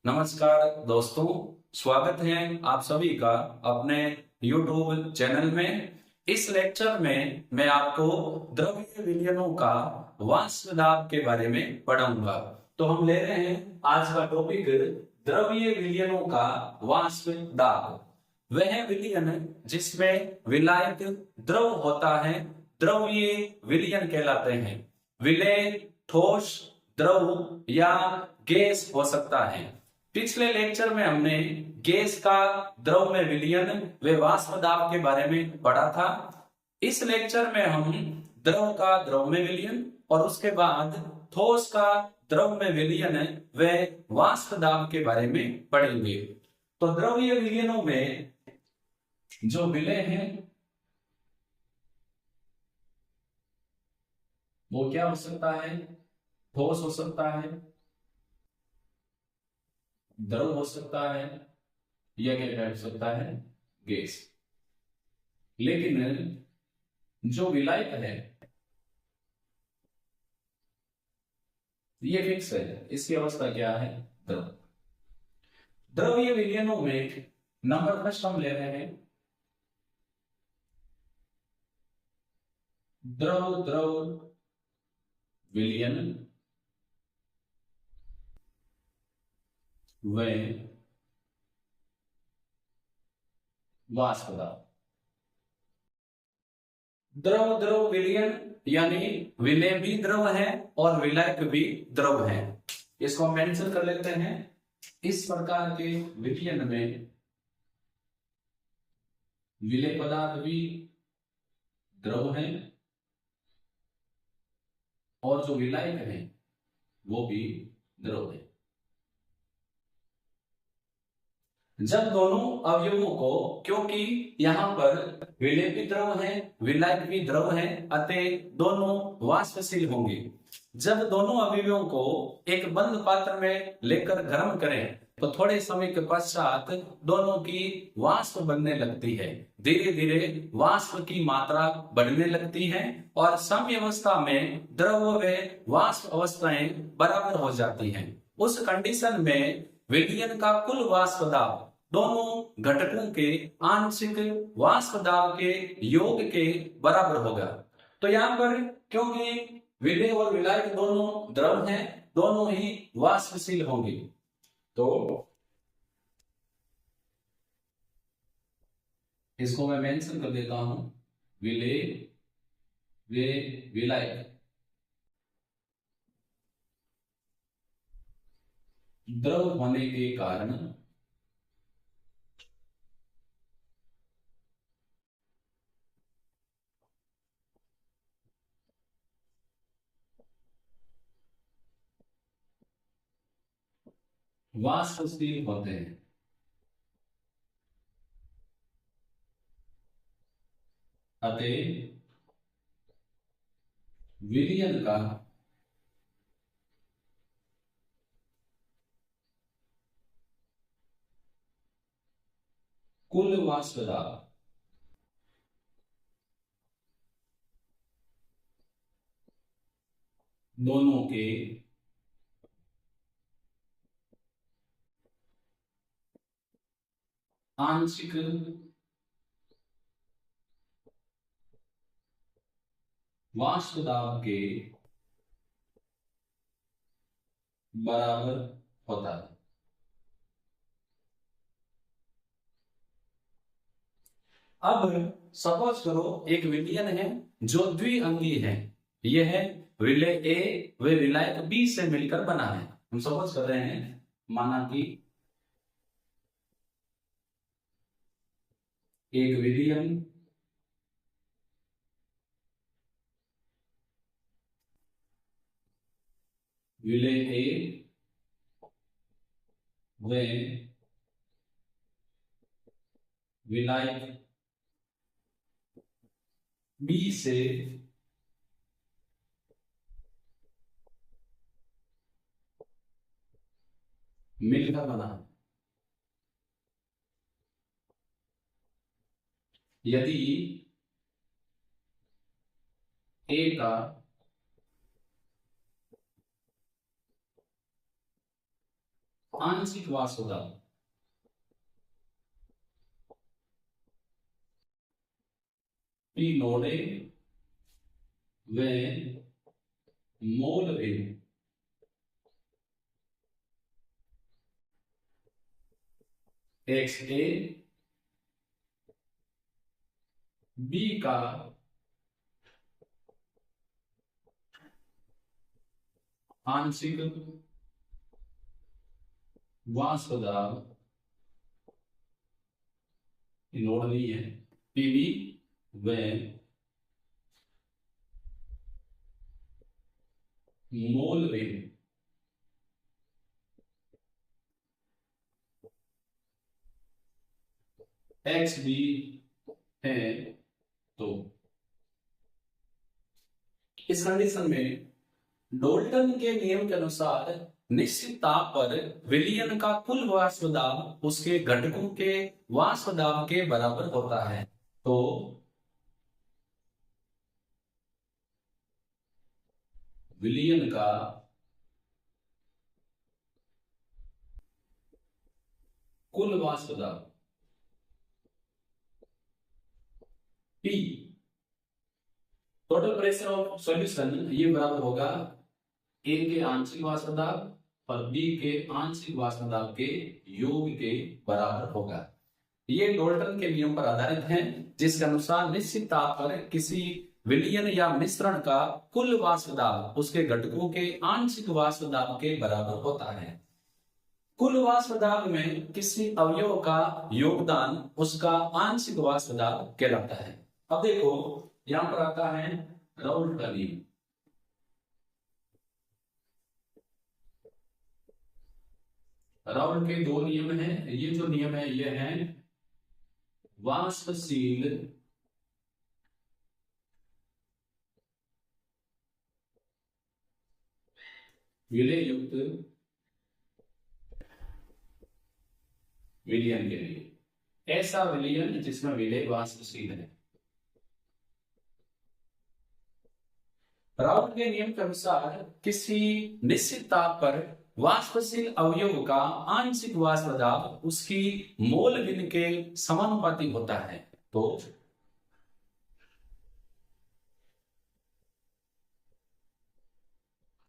नमस्कार दोस्तों, स्वागत है आप सभी का अपने YouTube चैनल में। इस लेक्चर में मैं आपको द्रव्य विलयनों का वाष्प दाब के बारे में पढ़ाऊंगा। तो हम ले रहे हैं आज का टॉपिक द्रव्य विलयनों का वाष्प दाब। वह विलयन जिसमें विलायक द्रव होता है द्रव्य विलयन कहलाते हैं। विलेय ठोस, द्रव या गैस हो सकता है। पिछले लेक्चर में हमने गैस का द्रव में विलयन व वाष्प दाब के बारे में पढ़ा था। इस लेक्चर में हम द्रव का द्रव में विलयन और उसके बाद ठोस का द्रव में विलयन व वाष्प दाब के बारे में पढ़ेंगे। तो द्रव्य विलयनों में जो विलय है वो क्या हो सकता है? ठोस हो सकता है, द्रव हो सकता है या क्या हो सकता है? गैस। लेकिन जो विलायक है ये फिक्स है, इसकी अवस्था क्या है? द्रव। द्रव्य विलयनों में नंबर फर्स्ट हम ले रहे हैं द्रव द्रव विलयन व वाष्प दाब। द्रव द्रव विलयन यानी विलय भी द्रव है और विलायक भी द्रव है। इसको हम मेंशन कर लेते हैं। इस प्रकार के विलयन में विलय पदार्थ भी द्रव है और जो विलायक है वो भी द्रव है। जब दोनों अवयवों को, क्योंकि यहाँ पर विलय भी द्रव है विलायक भी द्रव है, अतः दोनों वाष्पशील होंगे। जब दोनों अवयवों को एक बंद पात्र में लेकर गर्म करें तो थोड़े समय के पश्चात दोनों की वाष्प बनने लगती है। धीरे धीरे वाष्प की मात्रा बढ़ने लगती है और साम्यावस्था में द्रव व वाष्प अवस्थाएं बराबर हो जाती हैं। उस कंडीशन में विलयन का कुल वाष्प दाब दोनों घटकों के आंशिक वाष्प दाब के योग के बराबर होगा। तो यहाँ पर क्योंकि विलय और विलायक दोनों द्रव हैं, दोनों ही वाष्पशील होंगे, तो इसको मैं मेंशन कर देता हूं। विलय व विलायक द्रव होने के कारण वाष्पशील होते हैं। अतः विलयन का कुल वाष्प दाब दोनों के आंशिक वाष्प दाब के बराबर होता है। अब सपोज करो एक विलयन है जो द्विअंगी है। यह है विलय ए व विलायक बी से मिलकर बना है। हम सपोज कर रहे हैं, माना कि एक विलयन विलय ए व विलायक बी से मिलकर बना है। यदि ए का आंशिक वाष्प दाब, पी नोड ए व मोल ए एक्स ए बी का आंशिक वाष्प दाब, नोड नहीं है, पीवी व मोल वेग एक्स बी है। तो इस कंडीशन में डाल्टन के नियम के अनुसार निश्चित ताप पर विलयन का कुल वाष्प दाब उसके घटकों के वाष्प दाब के बराबर होता है। तो विलयन का कुल वाष्प दाब P total pressure of solution ये बराबर होगा A के आंशिक वाष्प दाब और B के आंशिक वाष्प दाब के योग के बराबर होगा। ये डाल्टन के नियम पर आधारित है, जिसके अनुसार निश्चित ताप पर किसी विलयन या मिश्रण का कुल वाष्प दाब उसके घटकों के आंशिक वाष्प दाब के बराबर होता है। कुल वाष्प दाब में किसी अवयव का योगदान उसका आंशिक वाष्प दाब कहलाता है। अब देखो यहां पर आता है राउल्ट का नियम। राउल्ट के दो नियम हैं। ये जो नियम है ये है वाष्पशील विलय युक्त विलयन के लिए, ऐसा विलयन जिसमें विलय वाष्पशील है। राउल्ट के नियम के अनुसार किसी निश्चित ताप पर वाष्पशील अवयव का आंशिक वाष्प दाब उसकी मोल भिन्न के समानुपाती होता है। तो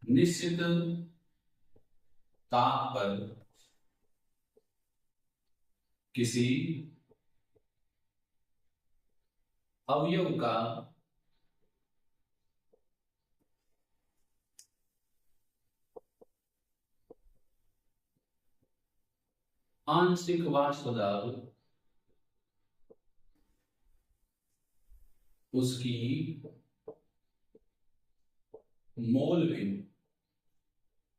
निश्चित ताप पर किसी अवयव का आंशिक वाष्प दाब उसकी मोल भिन्न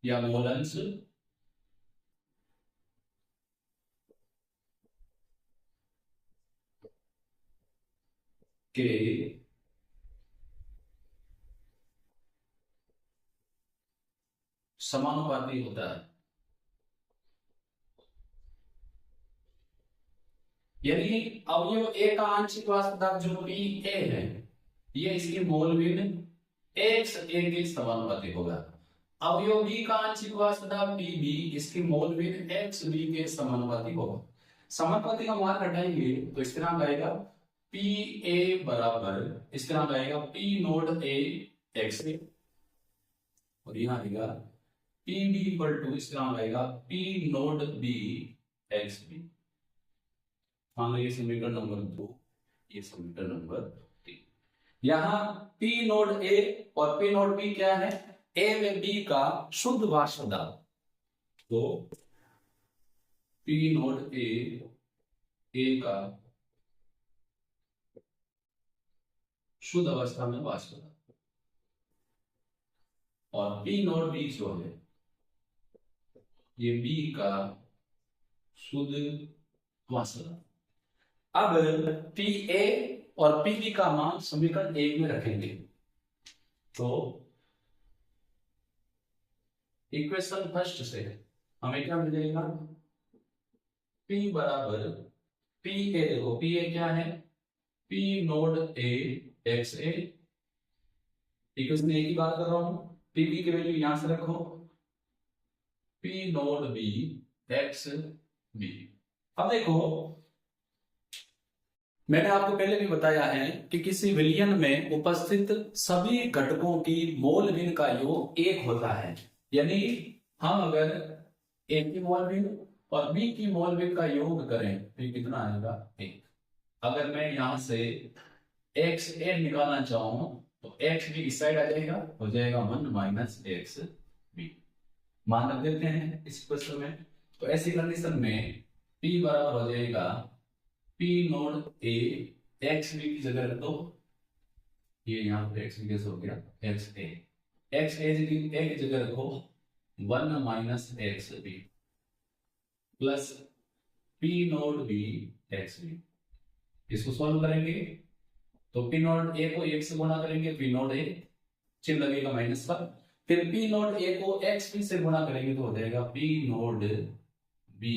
या मोलंश के समानुपाती होता है। यानी अवयव ए का आंशिक वाष्प दाब जो पी ए है, ये इसकी मोल भिन्न एक्स ए के समानुपाती होगा। अवयव बी का आंशिक वाष्प दाब पी बी, इसकी मोल भिन्न एक्स बी के समानुपाती होगा। समानुपाती का मान घटाएंगे तो इस तरह आएगा पी ए बराबर, इस तरह आएगा पी नोड ए एक्स ए, और यहां आएगा पी बी इक्वल टू, इस तरह आएगा P naught B X B. मान लो ये समीकरण नंबर 2, ये समीकरण नंबर 3। यहां P नोड A और P नोड B क्या है? A व B का शुद्ध वाष्प दाब। तो P नोड A का शुद्ध अवस्था में वाष्प दाब, और P नोड B जो है ये B का शुद्ध वाष्प दाब। अब PA और PB का मान समीकरण 1 में रखेंगे तो इक्वेशन फर्स्ट से हमें क्या मिलेगा? P बराबर PA, देखो PA क्या है? P naught A X A, equation A की बात कर रहा हूं। PB की वैल्यू यहां से रखो, P naught B X B. अब देखो, मैंने आपको पहले भी बताया है कि किसी विलयन में उपस्थित सभी घटकों की मोल भिन्न का योग एक होता है। यानी हम अगर ए की मोल भिन्न और बी की मोल भिन्न का योग करें तो ये कितना आएगा? एक। अगर मैं यहां से एक्स ए निकालना चाहूं तो एक्स भी इस साइड आ जाएगा, हो जाएगा 1 माइनस एक्स बी। मान रख देते हैं इस क्वेश्चन में। तो ऐसी कंडीशन में P बराबर हो जाएगा P naught A X B की जगह रख दो, ये यहाँ पर एक्स बी कैसे हो गया? एक्स ए की जगह रखो 1 minus X B plus P naught B X B. इसको सॉल्व करेंगे तो P नोड ए को एक से गुणा करेंगे, P नोड ए चिन्ह लगेगा माइनस का, फिर P नोड ए को एक्स बी से गुणा करेंगे तो हो जाएगा P नोड बी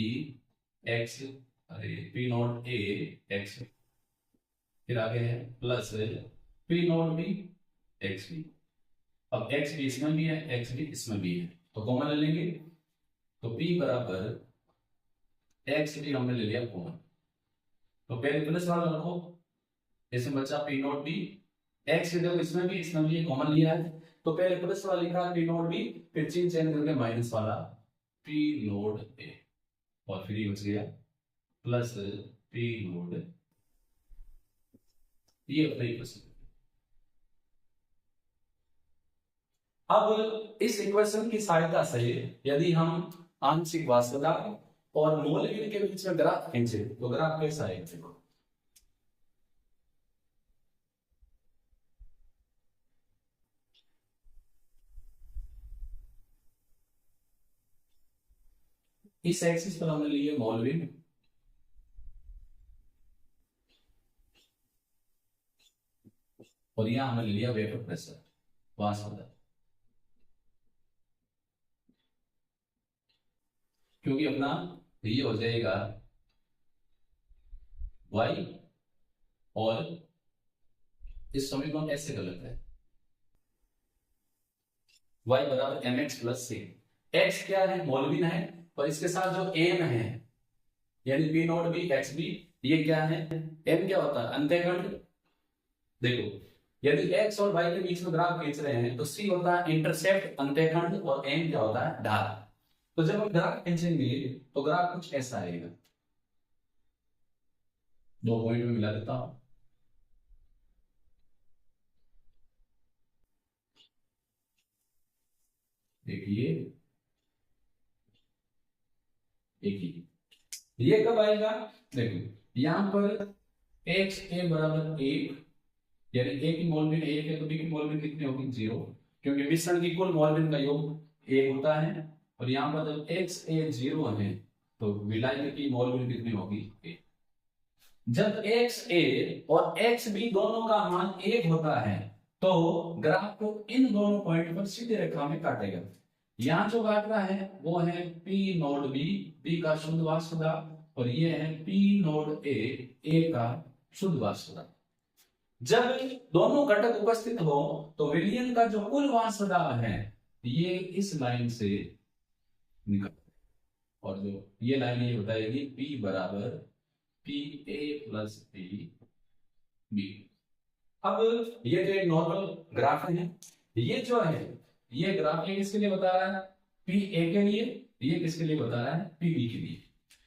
एक्स, अरे P नोड ए एक्स, फिर आगे है plus P naught B X B. अब एक्स बी इसमें भी है, एक्स बी इसमें भी है, तो कॉमन ले लेंगे। तो P बराबर एक्स बी हमने ले लिया कॉमन, तो पहले प्लस वाला रखो, इसमें बचा P नोट बी एक्स देखो इसमें भी कॉमन लिया है, तो पहले प्लस वाला लिखा P नोट बी, फिर चिन्ह चेंज करके माइनस वाला P नोट ए, और फिर ये बच गया प्लस P नोट, ये अपना इक्वेशन। अब इस इक्वेशन की सहायता से यदि हम आंशिक वास्तवता और मोल भिन्न के बीच में ग्राफ खींचे तो ग्राफ कैसा आएगा? देखो, इस एक्सिस पर हमने लिए मोल भिन्न और यहां हमने लिया वेपर प्रेशर वास्तवता, क्योंकि अपना ये हो जाएगा y और इस समीकरण ऐसे गलत है, y बराबर mx प्लस c। x क्या है? मोल भिन्न है, और इसके साथ जो m है यानी p naught B X B, ये क्या है? m क्या होता है? अंतःखंड। देखो, यदि x और y के बीच में ग्राफ खींच रहे हैं तो c होता है इंटरसेप्ट अंतःखंड और m क्या होता है? ढाल। तो जब हम ग्राफ खींचेंगे तो ग्राफ कुछ ऐसा आएगा, दो पॉइंट में मिला देता हूं, देखिए ये कब आएगा? देखो यहां पर एक्स ए बराबर एक, यानी ए की मोल भिन्न एक है तो बी की मोल भिन्न कितनी होगी? 0, क्योंकि मिश्रण की कुल मोल भिन्न का योग एक होता है। और यहाँ पर जब एक्स ए 0 है तो विलायक की मोल भिन्न कितनी होगी? एक। जब एक्स ए और एक्स बी दोनों का मान एक होता है तो ग्राफ को इन दोनों पॉइंट पर सीधी रेखा में काटेगा। यहां जो काट रहा है वो है P नोड बी, बी का शुद्ध वास्तुदा, और ये है P नोड ए का शुद्ध वास्तुदा। जब दोनों घटक उपस्थित हो तो विलयन का जो कुल वास्तुदा है ये इस लाइन से निकल, और जो ये लाइन ये बताएगी P बराबर P A plus P B. अब ये जो एक नॉर्मल ग्राफ है, ये जो है ये ग्राफ ये किसके लिए बता रहा है? पी ए के लिए, ये किसके लिए बता रहा है? पी बी के लिए।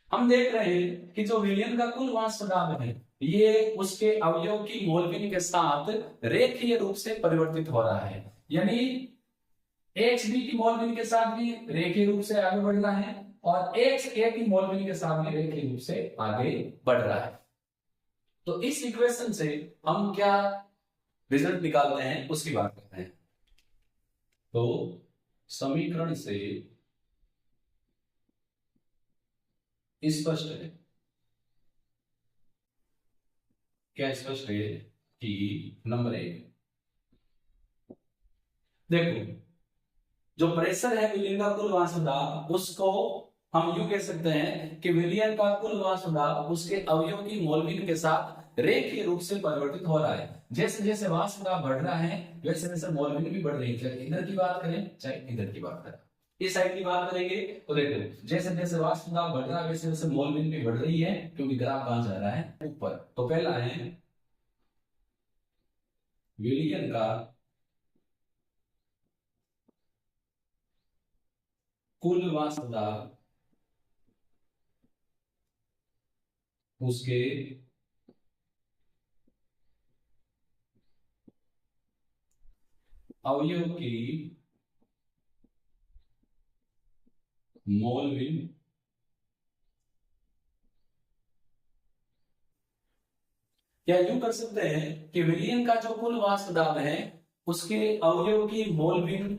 हम देख रहे हैं कि जो विलयन का कुल वास्तुदाब है ये उसके अवयव की मोल भिन्न के साथ रेखीय रूप से परिवर्तित हो रहा है, यानी एक्स बी की मोल भिन्न के साथ भी रेखीय रूप से आगे बढ़ रहा है और एक्स ए की मोल भिन्न के साथ भी रेखीय रूप से आगे बढ़ रहा है। तो इस इक्वेशन से हम क्या रिजल्ट निकालते हैं उसकी बात करते हैं। तो समीकरण से स्पष्ट है, क्या स्पष्ट है कि नंबर 1, देखो जो प्रेशर है विलयन का कुल वास्तुदाब उसको हम यूं कह सकते हैं कि विलयन का कुल वास्तुदाब उसके अवयव की मोल भिन्न के साथ रेखीय रूप से परिवर्तित हो रहा है। जैसे जैसे वास्तुदाब बढ़ रहा है वैसे वैसे मोल भिन्न भी बढ़ रही है, चाहे इधर की बात करें चाहे इधर की बात करें। इस साइड की बात करेंगे तो देखो जैसे जैसे वाष्प दाब बढ़ रहा है वैसे वैसे मोलविन भी बढ़ रही है, क्योंकि ग्राफ कहां जा रहा है ऊपर। तो पहला है विलियन का कुल वाष्प दाब उसके अवयव की मोलविन या यूं कर सकते हैं कि विलियन का जो कुल वाष्प दाब है उसके अवयव की मोलविन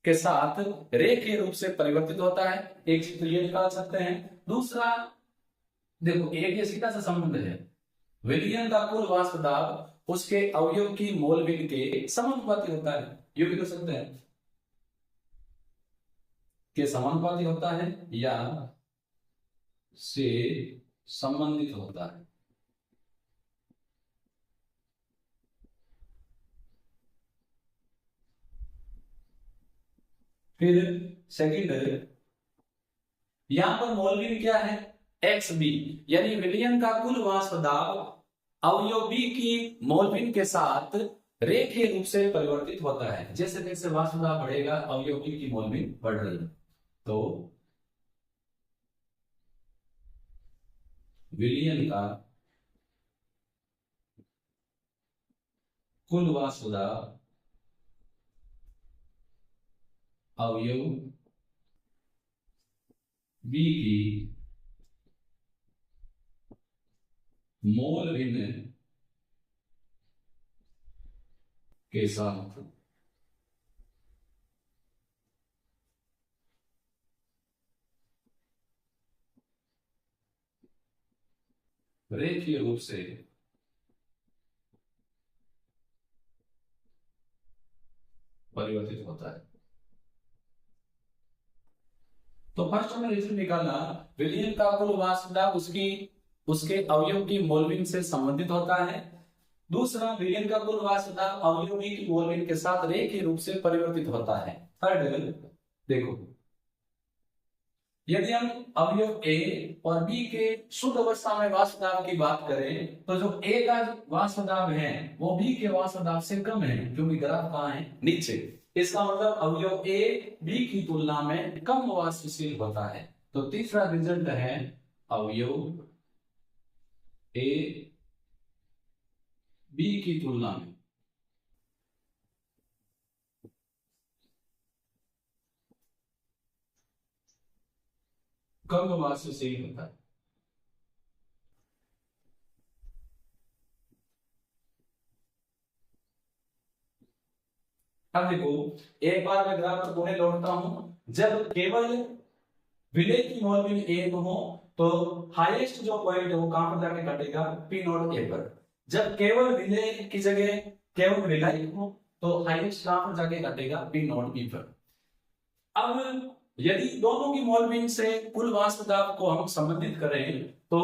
के साथ रेखीय रूप से परिवर्तित होता है। एक चीज तो ये निकाल सकते हैं। दूसरा देखो एक ये सीधा सा संबंध है, विलियन का कुल वाष्प दाब उसके अवयव की मोलविन के समानुपाती होता है। ये भी कर सकते हैं कि समानुपाती होता है या से संबंधित होता है। फिर सेकंड, यहां पर मोलविन क्या है एक्स बी, यानी विलियन का कुल वाष्प दाब अवयव बी की मोलविन के साथ रेखीय रूप से परिवर्तित होता है। जैसे जैसे वाष्प दाब बढ़ेगा अवयव बी की मोलविन बढ़ रही है। तो विलियन का कुल वाष्प दाब अवयव बी की मोलविन के साथ रेखीय रूप से परिवर्तित होता है। तो फर्स्ट हमने रिजल्ट निकाला, विलियन का कुल वाष्प दाब उसकी उसके अवयव की मोलविन से संबंधित होता है। दूसरा, विलियन का कुल वाष्प दाब अवयव बी की मोलविन के साथ रेखीय रूप से परिवर्तित होता है। थर्ड देखो, यदि हम अवयव ए और बी के शुद्ध अवस्था में वाष्प दाब की बात करें तो जो ए का वाष्प दाब है वो बी के वाष्प दाब से कम है, क्योंकि ग्राफ कहां है नीचे। इसका मतलब अवयव ए बी की तुलना में कम वाष्पशील होता है। तो तीसरा रिजल्ट है अवयव ए बी की तुलना में कम वाष्पशील होता है। अब देखो एक बार मैं ग्राफ पर पुनः लौटता हूं। जब केवल विलेय की मोलविन एक हो तो हाईएस्ट जो पॉइंट है वो कहां पर जाके कटेगा पी नोट ए पर। जब केवल विलेय की जगह केवल विलय हो तो हाईएस्ट कहां पर जाके कटेगा पी नोट बी पर। अब यदि दोनों की मोलविन से कुल वाष्प दाब को हम संबंधित करें तो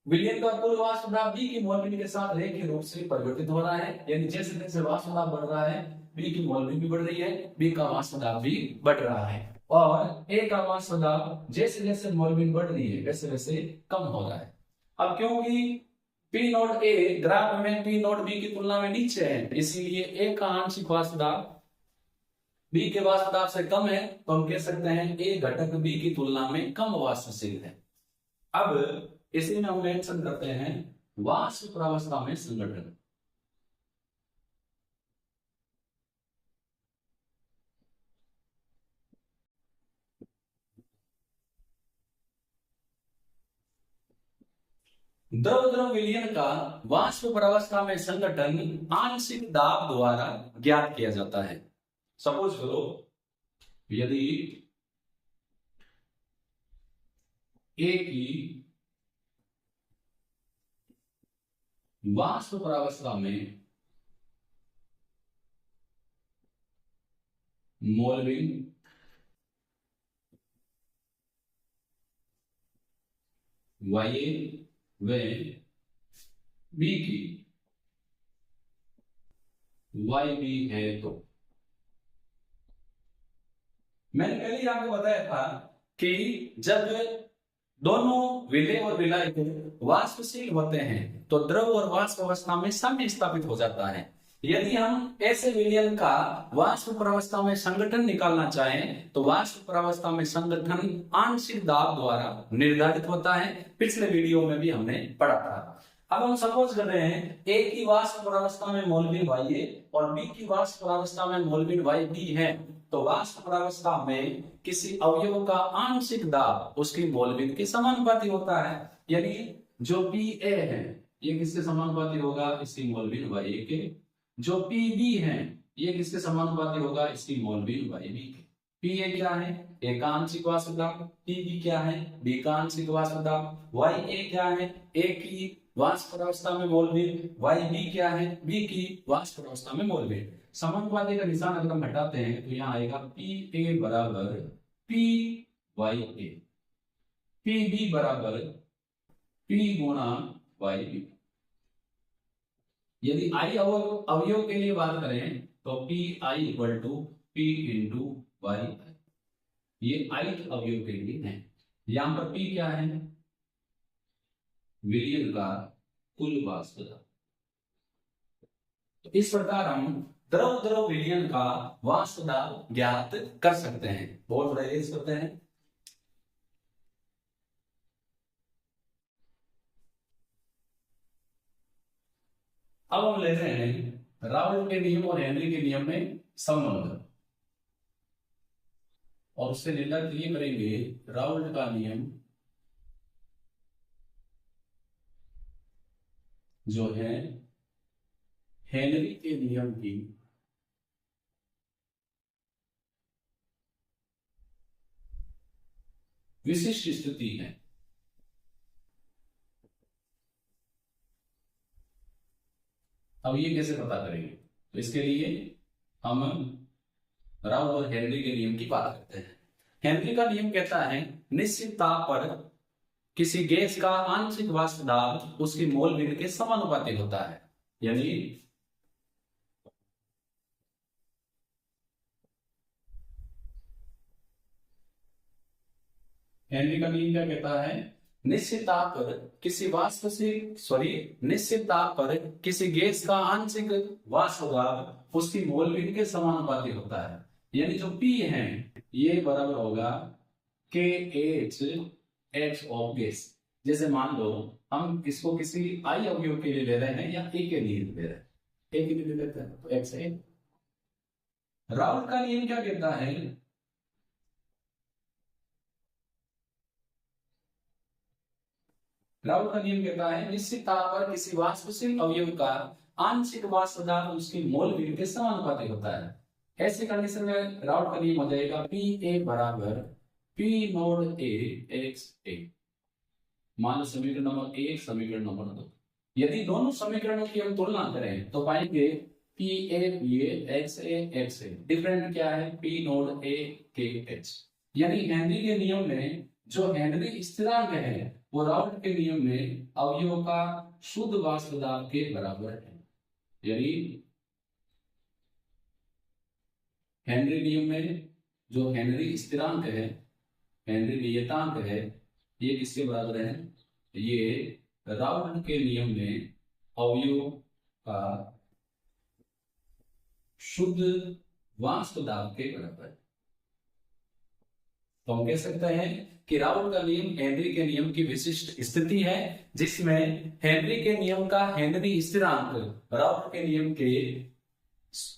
विलियन का कुल वाष्प दाब बी की मोलविन के साथ रेखीय रूप से परिवर्तित हो रहा है, यानी जैसे जैसे वाष्प दाब बढ़ रहा है बी की मोलविन भी बढ़ रही है, बी का वाष्प दाब भी बढ़ रहा है। और ए का वाष्प दाब जैसे जैसे मोलविन बढ़ रही है वैसे वैसे कम हो रहा है। अब क्योंकि पी नोट ए ग्राफ में पी नोट बी की तुलना में नीचे है, इसीलिए ए का आंशिक वाष्प दाब बी के वाष्प दाब से कम है, तो हम कह सकते हैं ए घटक बी की तुलना में कम वाष्पशील है। अब इसी में हम मेंशन करते हैं वाष्प प्रावस्था में संगठन। द्रव द्रव विलयन का वाष्प प्रावस्था में संगठन आंशिक दाब द्वारा ज्ञात किया जाता है। सपोज करो यदि ए की वाष्प प्रावस्था में मोलविन वाई व बी की वाई बी है तो मैंने पहले ही आपको बताया था कि जब दोनों विलय और विलायक वाष्पशील होते हैं तो द्रव और वाष्प अवस्था में साम्य स्थापित हो जाता है। यदि हम ऐसे विलयन का वाष्प प्रावस्था में संगठन निकालना चाहें तो वाष्प प्रावस्था में संगठन आंशिक दाब द्वारा निर्धारित होता है। पिछले वीडियो में भी हमने पढ़ा था। अब हम सपोज कर रहे हैं ए की वाष्प प्रावस्था में मोलबिन वाई ए और बी की वाष्प प्रावस्था में मोलबिन वाई बी है, तो वाष्प प्रावस्था में किसी अवयव का आंशिक दाब उसकी मोलबिन के समानुपाती होता है। यानी जो पी ए है ये किसके समानुपाती होगा, इसकी मोलबिन वाई ए के। जो पी बी है ये किसके समानुपाती होगा, इसकी मोलबिन वाई बी के। पी ए क्या है, ए का आंशिक वाष्प दाब, पी बी क्या है, बी का आंशिक वाष्प दाब, वाई ए क्या है, ए की वाष्प प्रावस्था में मोलबिन, वाई बी क्या है, बी की वाष्प प्रावस्था में मोलबिन। समानुपाती का निशान अगर हम हटाते हैं तो यहाँ आएगा पी ए बराबर P Y A, P B बराबर पी गुणा वाई बी। यदि आई अवयव के लिए बात करें तो P I equal to P into Y I, ये आई अवयव के लिए है। यहां पर पी क्या है, विलयन का कुल वाष्प दाब। तो इस प्रकार हम द्रव द्रव विलयन का वाष्प दाब ज्ञात कर सकते हैं। बहुत बड़ा रेस करते हैं। अब हम लेते हैं राउल्ट के नियम और हेनरी के नियम में संबंध, और उससे निर्धारित ये करेंगे राउल्ट का नियम जो है हेनरी के नियम की विशिष्ट स्थिति है। अब ये कैसे पता करेंगे, तो इसके लिए हम राउल्ट और हेनरी के नियम की बात करते हैं। हेनरी का नियम कहता है निश्चित ताप पर किसी गैस का आंशिक वाष्प दाब उसकी मोलबिन के समानुपाती होता है। यानी हेनरी का नियम क्या कहता है, निश्चित ताप पर किसी निश्चित ताप पर किसी गैस का आंशिक वाष्प दाब उसकी मोलबिन के समानुपाती होता है। यानी जो P है ये बराबर होगा के एच एच ऑफ गैस। जैसे मान लो हम इसको किसी आई अवयव के लिए ले रहे हैं या ए के लिए ले रहे हैं, ए के लिए ले लेते हैं तो एक्स ए। राउल्ट का नियम क्या कहता है, राउल्ट का नियम कहता है निश्चित ताप पर किसी वाष्पशील अवयव का आंशिक वाष्प दाब उसकी मोलबिन के समानुपाती होता है। ऐसे कंडीशन में राउल्ट का नियम हो जाएगा पी ए बराबर पी नोड ए एक्स ए। मान लो समीकरण नंबर 1 समीकरण नंबर 2। यदि दोनों समीकरणों की हम तुलना करें तो पाएंगे P A P x a different क्या है, पी नोड ए के एच। यानी हेनरी के नियम में जो हेनरी स्थिरांक है वो राउल्ट के नियम में अवयव का शुद्ध वाष्प दाब के बराबर है। यानी हेनरी नियम में जो हेनरी स्थिरांक है, हेनरी नियतांक है, ये किसके बराबर है, ये राउल्ट के नियम में अवयव का शुद्ध वाष्प दाब के बराबर है। तो हम कह सकते हैं कि राउल्ट का नियम हेनरी के नियम की विशिष्ट स्थिति है, जिसमें हेनरी के नियम का हेनरी स्थिरांक राउल्ट के नियम के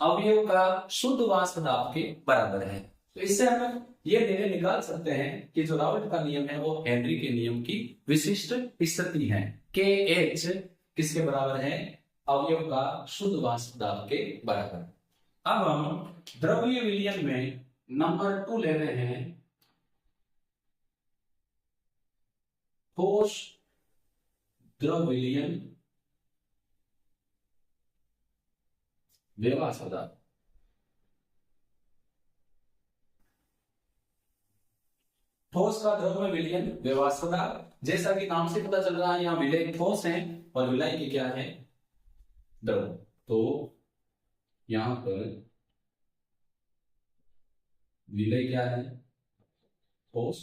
अवयव का शुद्ध वाष्प दाब के बराबर है। तो इससे हम ये निर्णय निकाल सकते हैं कि जो राउल्ट का नियम है वो हेनरी के नियम की विशिष्ट स्थिति है। के एच किसके बराबर है, अवयव का शुद्ध वाष्प दाब के बराबर। अब हम द्रव्य विलयन में नंबर 2 ले रहे हैं, ठोस द्रव विलयन व्यवास्प दाब। ठोस का द्रव में विलयन व्यवास्प दाब, जैसा कि नाम से पता चल रहा है यहाँ विलय ठोस है और विलय की क्या है, द्रव। तो यहां पर विलय क्या है? ठोस।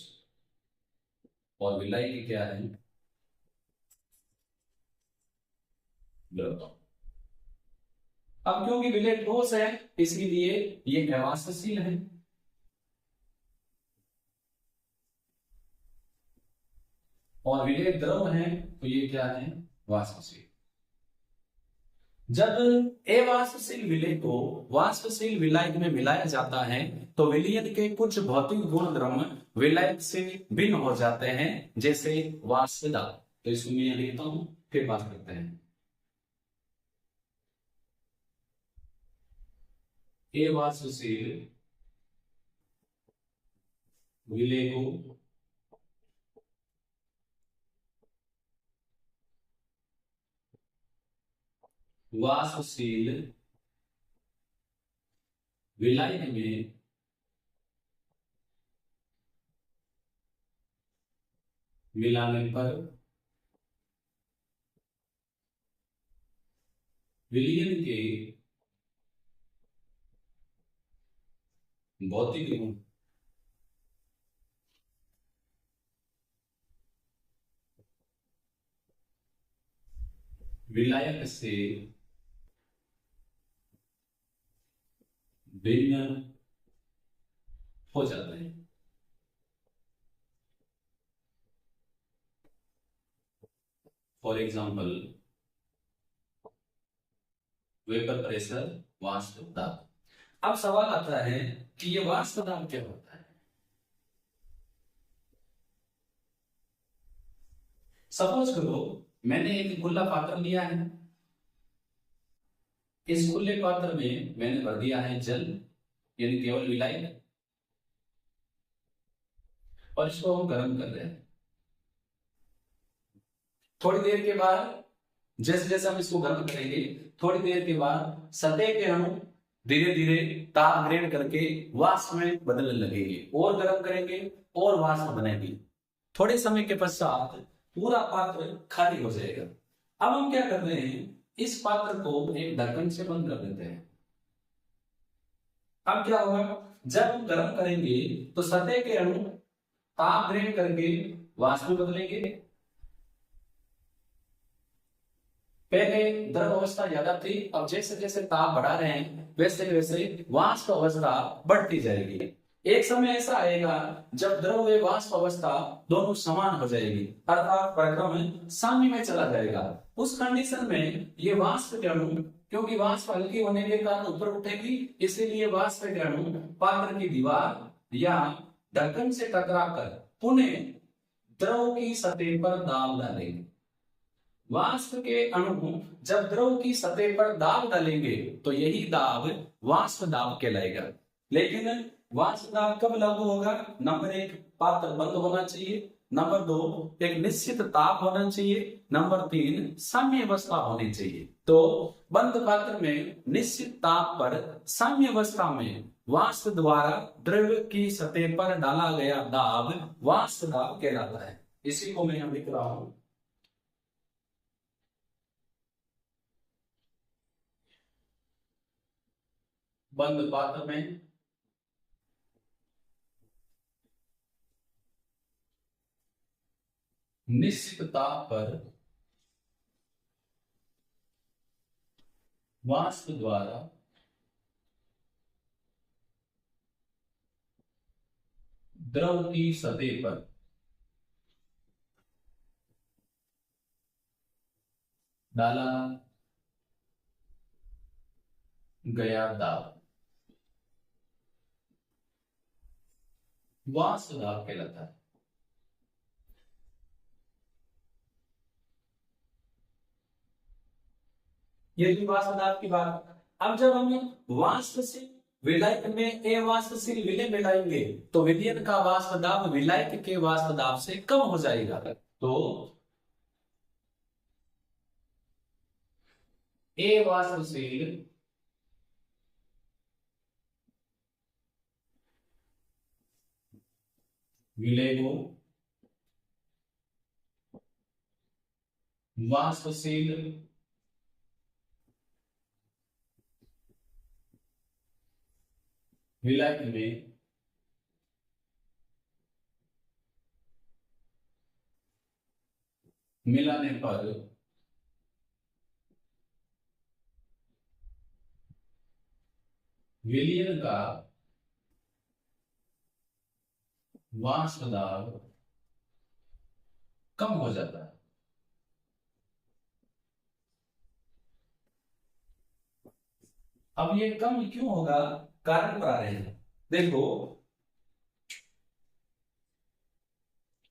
और विलय की क्या है? द्रव। अब क्योंकि विलय ठोस है इसलिए ये अवाष्पशील है। और विलय द्रव है तो ये क्या है? वाष्पशील। जब अवाष्पशील विलय को वाष्पशील विलायक में मिलाया जाता है तो विलयन के कुछ भौतिक गुण धर्म विलायक से भिन्न हो जाते हैं, जैसे वाष्प दाब। तो इसको मैं यहां लिखता हूं, फिर बात करते हैं। अवाष्पशील विलय को वाष्पशील विलायक में मिलाने पर विलयन के भौतिक गुण विलायक से भिन्न हो जाते हैं। फॉर एग्जाम्पल वेपर प्रेशर, वाष्प दाब। अब सवाल आता है कि ये वाष्प दाब क्या होता है? सपोज करो मैंने एक खुला पात्र लिया है। इस खुले पात्र में मैंने भर दिया है जल, यानी केवल विलायक, और इसको हम गर्म कर रहे हैं। थोड़ी देर के बाद जैसे जैसे हम इसको गर्म करेंगे, थोड़ी देर के बाद सतह के अणु धीरे धीरे ताप ग्रहण करके वाष्प में बदलने लगेंगे, और गर्म करेंगे और वाष्प बनेगी। थोड़े समय के पश्चात पूरा पात्र खाली हो जाएगा। अब हम क्या कर रहे हैं, इस पात्र को एक ढक्कन से बंद कर देते हैं। अब क्या होगा, जब हम गर्म करेंगे तो सतह के अणु ताप ग्रहण करके वाष्प में बदलेंगे। पहले द्रव अवस्था ज्यादा थी, अब जैसे जैसे ताप बढ़ा रहे हैं वैसे वैसे वाष्प अवस्था बढ़ती जाएगी। एक समय ऐसा आएगा जब द्रव व वाष्प अवस्था दोनों समान हो जाएगी, अर्थात प्रक्रम साम्य में चला जाएगा। उस कंडीशन में ये वाष्प के अणु, क्योंकि वाष्प हल्की होने के कारण ऊपर उठेगी, इसीलिए वाष्प के अणु पात्र की दीवार या ढक्कन से टकराकर पुनः द्रव की सतह पर दाब डालेंगे। वाष्प के अणु जब द्रव की सतह पर दाब डालेंगे तो यही दाब वाष्प दाब कहलाएगा। लेकिन वाष्प दाब कब लागू होगा? नंबर 1, पात्र बंद होना चाहिए। नंबर 2, एक निश्चित ताप होना चाहिए। नंबर 3, साम्य अवस्था होनी चाहिए। तो बंद पात्र में निश्चित ताप पर साम्य अवस्था में वाष्प द्वारा द्रव की सतह पर डाला गया दाब वाष्प दाब कहलाता है। इसी को मैं यहां लिख रहा हूं। बंद पात्र में निश्चित ताप पर वाष्प द्वारा द्रव की सतह पर डाला गया दाब वाष्प दाब कहलाता है। ये थी वाष्प दाब की बात। अब जब हम वाष्प से विलायक में अवाष्पशील विलय मिलाएंगे तो विलयन का वाष्प दाब विलायक के वाष्प दाब से कम हो जाएगा। तो अवाष्पशील विलय को वाष्पशील विलायक में मिलाने पर विलयन का वाष्प दाब कम हो जाता है। अब ये कम क्यों होगा, कारण पर आ रहे हैं। देखो,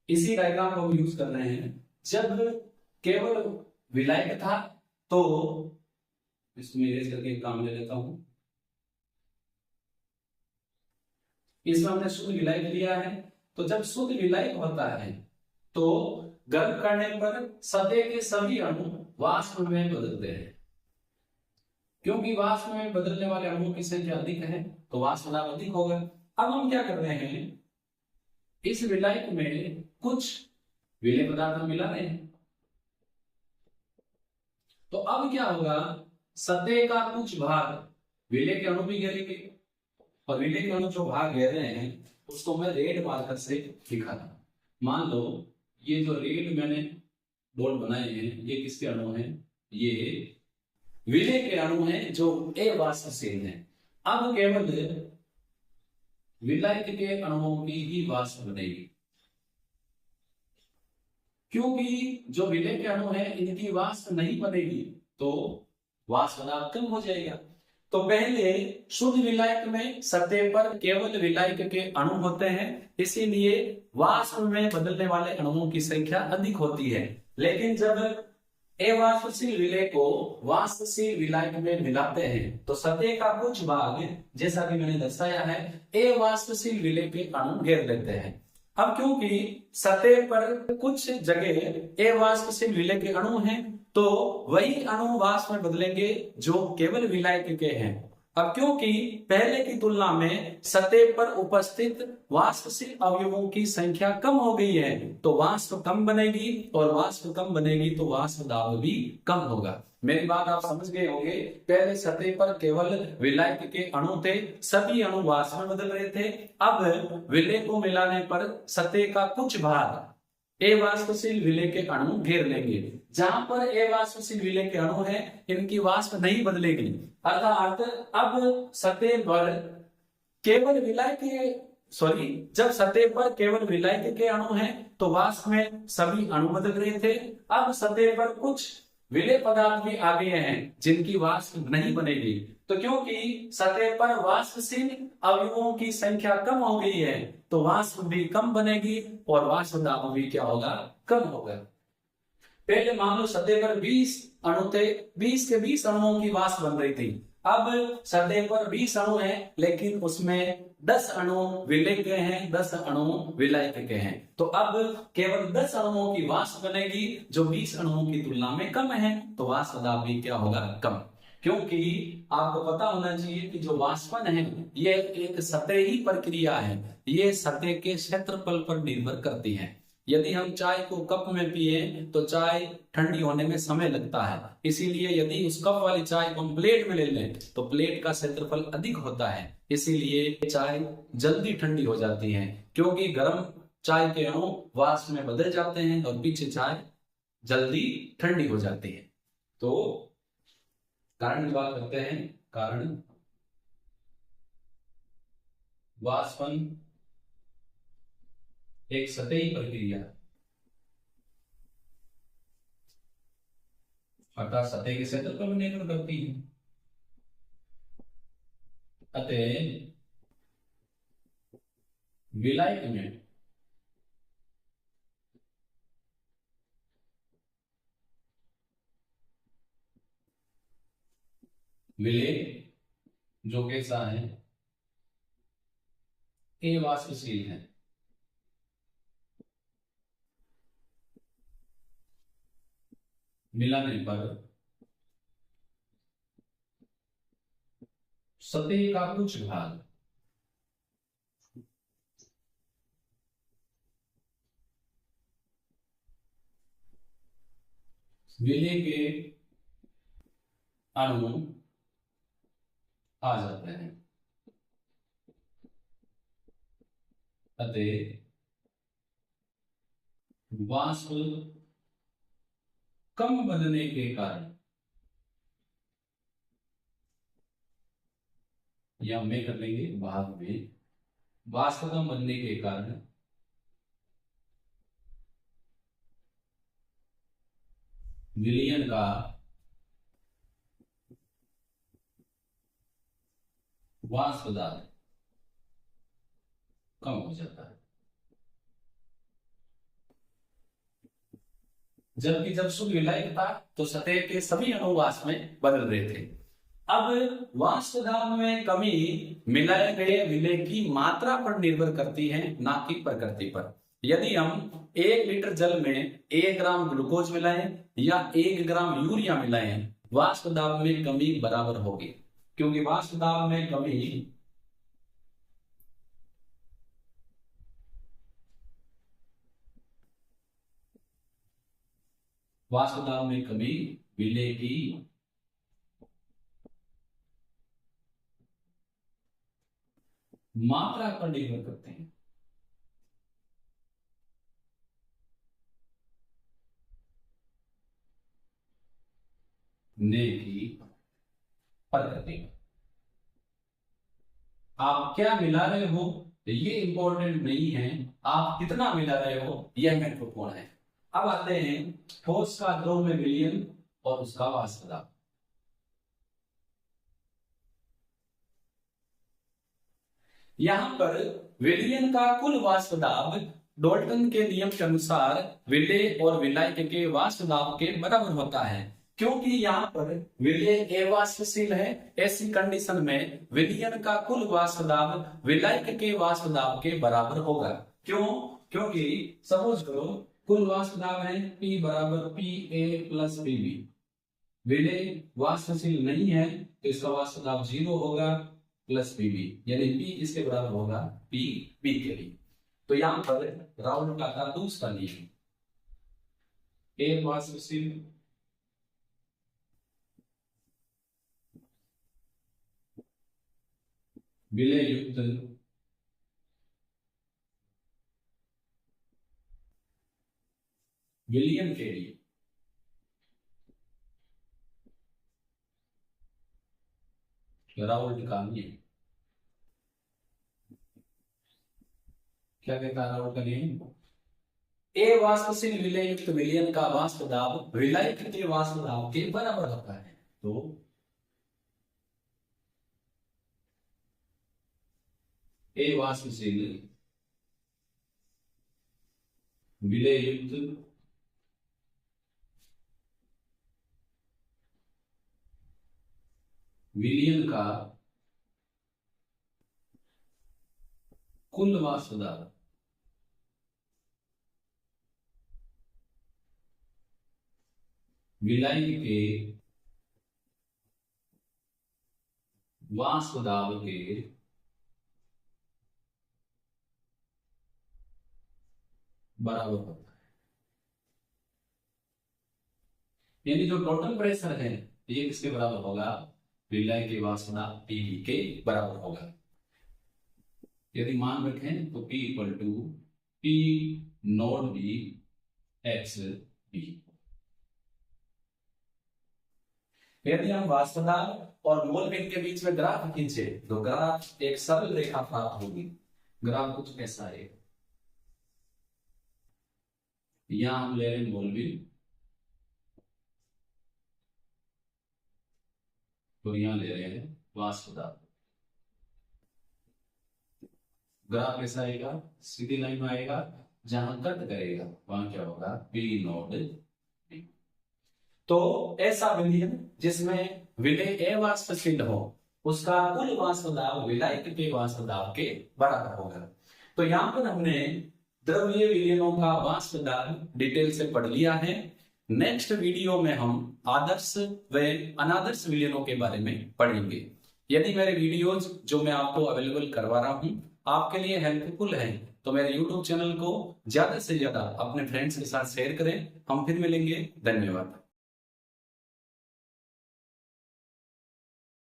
इसी डायग्राम को हम यूज कर रहे हैं। जब केवल विलायक था तो इसमें इरेज करके एक काम ले लेता हूं। इसमें हमने शुद्ध विलायक लिया है। तो जब शुद्ध विलायक होता है तो गर्म करने पर सतह के सभी अणु वाष्प में बदलते हैं। क्योंकि वाष्प में बदलने वाले अणुओं की संख्या अधिक है तो वाष्प दाब अधिक होगा। अब हम क्या कर रहे हैं, इस विलायक में कुछ विलेय पदार्थ हम मिला रहे हैं। तो अब क्या होगा, सतह का कुछ भाग विलेय के अणु भी घेरेंगे और विलेय के अणु जो भाग घेर रहे हैं उसको मैं रेड मार्कर से दिखा था। मान लो ये जो रेड मैंने डॉट बनाए हैं ये किसके अणु हैं, ये विलेय के अणु हैं जो अवाष्पशील हैं। अब केवल विलायक के अणुओं की ही वाष्प बनेगी, क्योंकि जो विलेय के अणु हैं इनकी वाष्प नहीं बनेगी तो वाष्प दाब कम हो जाएगा। तो पहले शुद्ध विलायक में सतह पर केवल विलायक के अणु होते हैं, इसीलिए वाष्प में बदलने वाले अणुओं की संख्या अधिक होती है। लेकिन जब अवाष्पशील विलेय को वाष्पशील विलायक में मिलाते हैं तो सतह का कुछ भाग, जैसा कि मैंने दर्शाया है, अवाष्पशील विलेय के अणु घेर लेते हैं। अब क्योंकि सतह पर कुछ जगह अवाष्पशील विलेय के अणु हैं तो वही अणु वाष्प में बदलेंगे जो केवल विलायक के हैं। अब क्योंकि पहले की तुलना में सतह पर उपस्थित वाष्पशील अवयवों की संख्या कम हो गई है तो वाष्प कम बनेगी और वाष्प कम बनेगी तो वाष्प दाब भी कम होगा। मेरी बात आप समझ गए होंगे। पहले सतह पर केवल विलायक के अणु थे, सभी अणु वाष्प में बदल रहे थे। अब विलेय को मिलाने पर सतह का कुछ भाग अवाष्पशील विलेय के अणु घेर लेंगे। जहां पर अवाष्पशील विलेय के अणु है इनकी वाष्प नहीं बदलेगी, अर्थात अब सतह पर केवल विलायक के जब सतह पर केवल विलायक के अणु हैं तो वाष्प में सभी अणु बदल रहे थे। अब सतह पर कुछ विलेय पदार्थ भी आ गए हैं जिनकी वाष्प नहीं बनेगी। तो क्योंकि सतह पर वाष्पशील अवयवों की संख्या कम हो गई है तो वाष्प भी कम बनेगी और वाष्प दाब भी क्या होगा, कम होगा। पहले मान लो सतह पर 20 अणु थे, 20 के 20 अणुओं की वाष्प बन रही थी। अब सतह पर 20 अणु हैं लेकिन उसमें 10 अणु विलेय के हैं, 10 अणु विलायक के हैं। तो अब केवल 10 अणुओं की वाष्प बनेगी जो 20 अणुओं की तुलना में कम है तो वाष्प दाब भी क्या होगा, कम। क्योंकि आपको पता होना चाहिए कि जो वाष्पन है ये एक सतही प्रक्रिया है, ये सतह के क्षेत्रफल पर निर्भर करती है। यदि हम चाय को कप में पिए तो चाय ठंडी होने में समय लगता है, इसीलिए यदि उस कप वाली चाय को हम प्लेट में ले लें तो प्लेट का क्षेत्रफल अधिक होता है, इसीलिए चाय जल्दी ठंडी हो जाती है। क्योंकि गर्म चाय के अणु वाष्प में बदल जाते हैं और पीछे चाय जल्दी ठंडी हो जाती है। तो कारण की बात करते हैं। कारण वाष्पन एक सतही प्रक्रिया अर्थात सतह के क्षेत्रफल पर निर्भर करती है। अतः विलायक में विलेय जो कैसा है, अवाष्पशील है, मिलाने पर सतह का कुछ भाग विलेय के अणु आ जाते हैं। अतः वाष्प कम बनने के कारण, या में कर लेंगे भाग में, वाष्प कम बनने के कारण विलयन का वाष्प दाब कम हो जाता है। जबकि जब शुद्ध विलायक था तो सतह के सभी अणु वाष्प में बदल रहे थे। अब वाष्प दाब में कमी मिलाए गए विलय की मात्रा पर निर्भर करती है, ना कि प्रकृति पर। यदि हम 1 लीटर जल में 1 ग्राम ग्लूकोज मिलाएं या 1 ग्राम यूरिया मिलाएं, वाष्प दाब में कमी बराबर होगी, क्योंकि वाष्प दाब में कमी विलय की मात्रा पर निर्भर करते हैं। ने की प्रकृति। आप क्या मिला रहे हो ये इंपॉर्टेंट नहीं है, आप कितना मिला रहे हो यह महत्वपूर्ण है। अब आते हैं ठोस का द्रव में विलयन और उसका वाष्प दाब। यहां पर विलयन का कुल वाष्प दाब डाल्टन के नियम के अनुसार विलय और विलायक के वाष्प दाब के बराबर होता है। क्योंकि यहाँ पर विलय अवाष्पशील है, ऐसी कंडीशन में विलयन का कुल वाष्प दाब विलायक के वाष्प दाब के बराबर होगा। क्यों? क्योंकि सपोज करो कुल वाष्प दाब है P बराबर PA प्लस PB। विलय वाष्पशील नहीं है तो इसका वाष्प दाब 0 होगा प्लस PB, यानी P किसके बराबर होगा? PB के लिए। तो यहाँ पर राउंड का दूसरा नियम, A वाष्पशील विलय युक्त विलयन के लिए राउल्ट का नियम क्या कहता है? राउल्ट का नियम अवाष्पशील विलय युक्त विलयन का वाष्प दाब विलायक के वाष्प दाब के बराबर होता है। तो अवाष्पशील विलय युक्त विलयन का कुल वाष्प दाब विलायक के वाष्प दाब के बराबर होता है। यानी जो टोटल प्रेशर है ये किसके बराबर होगा? विलय के वाष्प दाब PV के बराबर होगा। यदि मान रखें तो P equal to P naught B X B। यदि हम वाष्प दाब और मोल पिन के बीच में ग्राफ खींचे तो ग्राफ एक सरल रेखा प्राप्त होगी। ग्राफ कुछ ऐसा है, यहां हम ले रहे हैं मोल पिन, तो यहां ले रहे हैं वाष्प दाब। ग्राफ कैसा आएगा? सीधी लाइन में आएगा, जहां कट करेगा वहां क्या होगा? P naught B। तो ऐसा विलयन जिसमें विलय अवाष्पशील हो उसका कुल वाष्प दाब विलायक के वाष्प दाब के बराबर होगा। तो यहां पर हमने द्रव्य विलयनों का वाष्प दाब डिटेल से पढ़ लिया है। नेक्स्ट वीडियो में हम आदर्श व अनादर्श विलयनों के बारे में पढ़ेंगे। यदि मेरे वीडियोज जो मैं आपको अवेलेबल करवा रहा हूं आपके लिए हेल्पफुल है तो मेरे YouTube चैनल को ज्यादा से ज्यादा अपने फ्रेंड्स के साथ शेयर करें। हम फिर मिलेंगे। धन्यवाद।